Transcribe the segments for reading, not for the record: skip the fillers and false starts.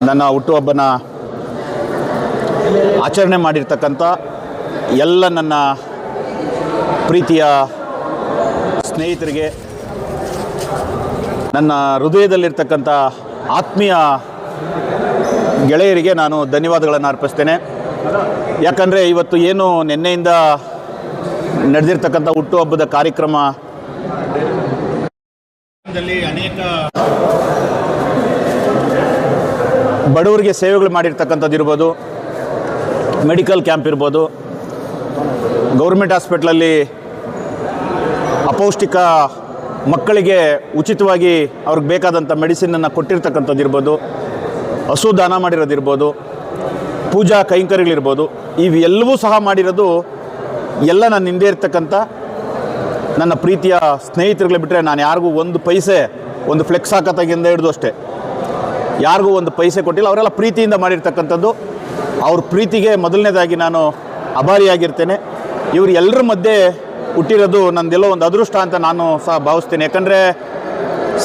ನನ್ನ ಹುಟ್ಟುಹಬ್ಬನ ಆಚರಣೆ ಮಾಡಿರ್ತಕ್ಕಂಥ ಎಲ್ಲ ನನ್ನ ಪ್ರೀತಿಯ ಸ್ನೇಹಿತರಿಗೆ, ನನ್ನ ಹೃದಯದಲ್ಲಿರ್ತಕ್ಕಂಥ ಆತ್ಮೀಯ ಗೆಳೆಯರಿಗೆ ನಾನು ಧನ್ಯವಾದಗಳನ್ನು ಅರ್ಪಿಸ್ತೇನೆ. ಯಾಕಂದರೆ ಇವತ್ತು ಏನು ನಿನ್ನೆಯಿಂದ ನಡೆದಿರ್ತಕ್ಕಂಥ ಹುಟ್ಟುಹಬ್ಬದ ಕಾರ್ಯಕ್ರಮದಲ್ಲಿ ಅನೇಕ ಬಡವರಿಗೆ ಸೇವೆಗಳು ಮಾಡಿರ್ತಕ್ಕಂಥದ್ದು ಇರ್ಬೋದು, ಮೆಡಿಕಲ್ ಕ್ಯಾಂಪ್ ಇರ್ಬೋದು, ಗೌರ್ಮೆಂಟ್ ಹಾಸ್ಪಿಟ್ಲಲ್ಲಿ ಅಪೌಷ್ಟಿಕ ಮಕ್ಕಳಿಗೆ ಉಚಿತವಾಗಿ ಅವ್ರಿಗೆ ಬೇಕಾದಂಥ ಮೆಡಿಸಿನನ್ನು ಕೊಟ್ಟಿರ್ತಕ್ಕಂಥದ್ದು ಇರ್ಬೋದು, ಹಸು ದಾನ ಮಾಡಿರೋದಿರ್ಬೋದು, ಪೂಜಾ ಕೈಂಕರ್ಯಗಳಿರ್ಬೋದು, ಇವೆಲ್ಲವೂ ಸಹ ಮಾಡಿರೋದು ಎಲ್ಲ ನನ್ನ ಹಿಂದೆ ಇರ್ತಕ್ಕಂಥ ನನ್ನ ಪ್ರೀತಿಯ ಸ್ನೇಹಿತರುಗಳು ಬಿಟ್ಟರೆ ನಾನು ಯಾರಿಗೂ ಒಂದು ಪೈಸೆ, ಒಂದು ಫ್ಲೆಕ್ಸ್ ಹಾಕೋತಾಗಿಂದ ಹಿಡಿದು ಅಷ್ಟೇ ಯಾರಿಗೂ ಒಂದು ಪೈಸೆ ಕೊಟ್ಟಿಲ್ಲ. ಅವರೆಲ್ಲ ಪ್ರೀತಿಯಿಂದ ಮಾಡಿರ್ತಕ್ಕಂಥದ್ದು. ಅವ್ರ ಪ್ರೀತಿಗೆ ಮೊದಲನೇದಾಗಿ ನಾನು ಆಭಾರಿಯಾಗಿರ್ತೇನೆ. ಇವರು ಎಲ್ಲರ ಮಧ್ಯೆ ಹುಟ್ಟಿರೋದು ನಂದೆಲ್ಲೋ ಒಂದು ಅದೃಷ್ಟ ಅಂತ ನಾನು ಸಹ ಭಾವಿಸ್ತೇನೆ. ಯಾಕಂದರೆ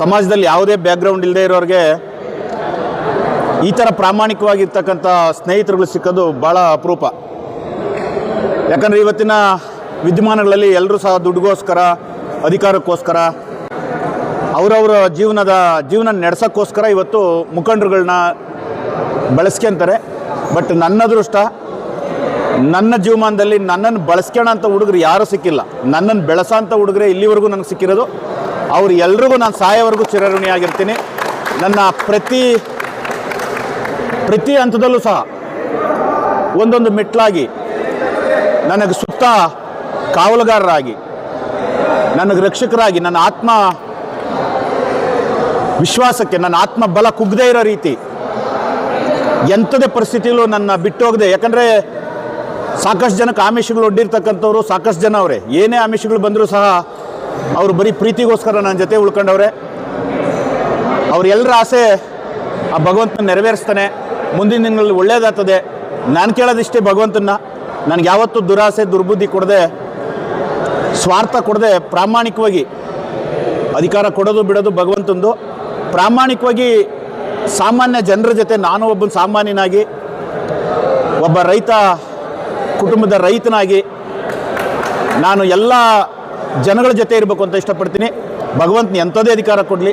ಸಮಾಜದಲ್ಲಿ ಯಾವುದೇ ಬ್ಯಾಕ್ಗ್ರೌಂಡ್ ಇಲ್ಲದೆ ಇರೋರಿಗೆ ಈ ಥರ ಪ್ರಾಮಾಣಿಕವಾಗಿರ್ತಕ್ಕಂಥ ಸ್ನೇಹಿತರುಗಳು ಸಿಕ್ಕೋದು ಭಾಳ ಅಪರೂಪ. ಯಾಕಂದರೆ ಇವತ್ತಿನ ವಿದ್ಯಮಾನಗಳಲ್ಲಿ ಎಲ್ಲರೂ ಸಹ ದುಡ್ಡುಗೋಸ್ಕರ, ಅಧಿಕಾರಕ್ಕೋಸ್ಕರ, ಅವರವರ ಜೀವನ ನಡೆಸೋಕ್ಕೋಸ್ಕರ ಇವತ್ತು ಮುಖಂಡರುಗಳನ್ನ ಬಳಸ್ಕೊಂತಾರೆ. ಬಟ್ ನನ್ನ ಅದೃಷ್ಟ, ನನ್ನ ಜೀವಮಾನದಲ್ಲಿ ನನ್ನನ್ನು ಬಳಸ್ಕೊಳ್ಳೋಂಥ ಹುಡುಗರು ಯಾರೂ ಸಿಕ್ಕಿಲ್ಲ. ನನ್ನನ್ನು ಬೆಳೆಸೋಂಥ ಹುಡುಗರೇ ಇಲ್ಲಿವರೆಗೂ ನನಗೆ ಸಿಕ್ಕಿರೋದು. ಅವ್ರು ಎಲ್ರಿಗೂ ನಾನು ಸಾಯೋವರೆಗೂ ಚಿರಋಣಿಯಾಗಿರ್ತೀನಿ. ನನ್ನ ಪ್ರತಿ ಹಂತದಲ್ಲೂ ಸಹ ಒಂದೊಂದು ಮೆಟ್ಲಾಗಿ ನನಗೆ ಸುತ್ತ ಕಾವಲುಗಾರರಾಗಿ, ನನಗೆ ರಕ್ಷಕರಾಗಿ, ನನ್ನ ಆತ್ಮ ವಿಶ್ವಾಸಕ್ಕೆ, ನನ್ನ ಆತ್ಮ ಬಲ ಕುಗ್ಗದೇ ಇರೋ ರೀತಿ ಎಂಥದೇ ಪರಿಸ್ಥಿತಿಯಲ್ಲೂ ನನ್ನ ಬಿಟ್ಟು ಹೋಗದೆ. ಯಾಕಂದರೆ ಸಾಕಷ್ಟು ಜನಕ್ಕೆ ಆಮಿಷಗಳು ಒಡ್ಡಿರ್ತಕ್ಕಂಥವ್ರು ಸಾಕಷ್ಟು ಜನ ಅವರೇ. ಏನೇ ಆಮಿಷಗಳು ಬಂದರೂ ಸಹ ಅವರು ಬರೀ ಪ್ರೀತಿಗೋಸ್ಕರ ನನ್ನ ಜೊತೆ ಉಳ್ಕೊಂಡವ್ರೆ. ಅವ್ರೆಲ್ಲರ ಆಸೆ ಆ ಭಗವಂತನ ನೆರವೇರಿಸ್ತಾನೆ. ಮುಂದಿನ ದಿನಗಳಲ್ಲಿ ಒಳ್ಳೇದಾಗ್ತದೆ. ನಾನು ಕೇಳೋದಿಷ್ಟೇ ಭಗವಂತನ, ನನಗೆ ಯಾವತ್ತೂ ದುರಾಸೆ ದುರ್ಬುದ್ಧಿ ಕೊಡದೆ, ಸ್ವಾರ್ಥ ಕೊಡದೆ, ಪ್ರಾಮಾಣಿಕವಾಗಿ ಅಧಿಕಾರ ಕೊಡೋದು ಬಿಡೋದು ಭಗವಂತಂದು. ಪ್ರಾಮಾಣಿಕವಾಗಿ ಸಾಮಾನ್ಯ ಜನರ ಜೊತೆ ನಾನು ಒಬ್ಬ ಸಾಮಾನ್ಯನಾಗಿ, ಒಬ್ಬ ರೈತ ಕುಟುಂಬದ ರೈತನಾಗಿ ನಾನು ಎಲ್ಲ ಜನಗಳ ಜೊತೆ ಇರಬೇಕು ಅಂತ ಇಷ್ಟಪಡ್ತೀನಿ. ಭಗವಂತನ ಎಂಥದೇ ಅಧಿಕಾರ ಕೊಡಲಿ,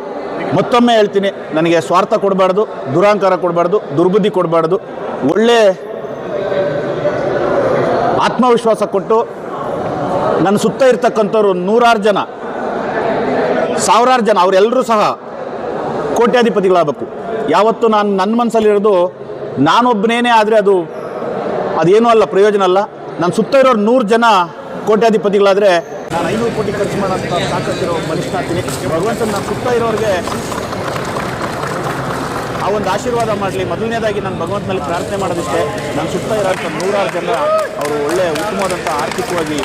ಮತ್ತೊಮ್ಮೆ ಹೇಳ್ತೀನಿ, ನನಗೆ ಸ್ವಾರ್ಥ ಕೊಡಬಾರ್ದು, ದುರಹಂಕಾರ ಕೊಡಬಾರ್ದು, ದುರ್ಬುದ್ಧಿ ಕೊಡಬಾರ್ದು. ಒಳ್ಳೆ ಆತ್ಮವಿಶ್ವಾಸ ಕೊಟ್ಟು ನನ್ನ ಸುತ್ತ ಇರ್ತಕ್ಕಂಥವ್ರು ನೂರಾರು ಜನ, ಸಾವಿರಾರು ಜನ, ಅವರೆಲ್ಲರೂ ಸಹ ಕೋಟ್ಯಾಧಿಪತಿಗಳಾಗಬೇಕು. ಯಾವತ್ತೂ ನನ್ನ ಮನಸ್ಸಲ್ಲಿರೋದು ನಾನೊಬ್ಬನೇನೇ ಆದರೆ ಅದೇನೂ ಅಲ್ಲ, ಪ್ರಯೋಜನ ಅಲ್ಲ. ನನ್ನ ಸುತ್ತ ಇರೋರು 100 ಜನ ಕೋಟ್ಯಾಧಿಪತಿಗಳಾದರೆ ನಾನು 500 ಕೋಟಿ ಖರ್ಚು ಮಾಡೋಂಥ ತಾಕತ್ತಿರೋ ಮನುಷ್ಯನಾಗ್ತೀನಿ. ಭಗವಂತನ ನನ್ನ ಸುತ್ತ ಇರೋರಿಗೆ ಆ ಒಂದು ಆಶೀರ್ವಾದ ಮಾಡಲಿ. ಮೊದಲನೇದಾಗಿ ನಾನು ಭಗವಂತನಲ್ಲಿ ಪ್ರಾರ್ಥನೆ ಮಾಡೋದಿಷ್ಟೇ, ನನ್ನ ಸುತ್ತ ಇರೋಂಥ 100 ಜನ ಅವರು ಒಳ್ಳೆಯ ಉತ್ತಮವಾದಂಥ ಆರ್ಥಿಕವಾಗಿ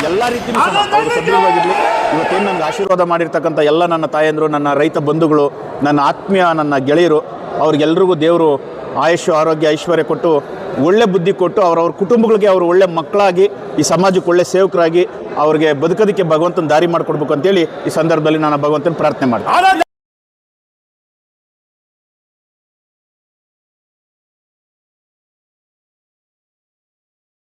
ಎಲ್ಲ ರೀತಿಯೂ ಸಹ ಅವರು ಸದೃಢವಾಗಿರಲಿ. ಇವತ್ತೇನು ನನಗೆ ಆಶೀರ್ವಾದ ಮಾಡಿರ್ತಕ್ಕಂಥ ಎಲ್ಲ ನನ್ನ ತಾಯಂದರು, ನನ್ನ ರೈತ ಬಂಧುಗಳು, ನನ್ನ ಆತ್ಮೀಯ ನನ್ನ ಗೆಳೆಯರು, ಅವ್ರಿಗೆಲ್ರಿಗೂ ದೇವರು ಆಯುಷ್ಯ, ಆರೋಗ್ಯ, ಐಶ್ವರ್ಯ ಕೊಟ್ಟು, ಒಳ್ಳೆ ಬುದ್ಧಿ ಕೊಟ್ಟು, ಅವ್ರವ್ರ ಕುಟುಂಬಗಳಿಗೆ ಅವರು ಒಳ್ಳೆ ಮಕ್ಕಳಾಗಿ, ಈ ಸಮಾಜಕ್ಕೆ ಒಳ್ಳೆ ಸೇವಕರಾಗಿ ಅವ್ರಿಗೆ ಬದುಕೋದಕ್ಕೆ ಭಗವಂತನ ದಾರಿ ಮಾಡಿಕೊಡ್ಬೇಕು ಅಂತೇಳಿ ಈ ಸಂದರ್ಭದಲ್ಲಿ ನಾನು ಭಗವಂತನ ಪ್ರಾರ್ಥನೆ ಮಾಡ್ತೀನಿ.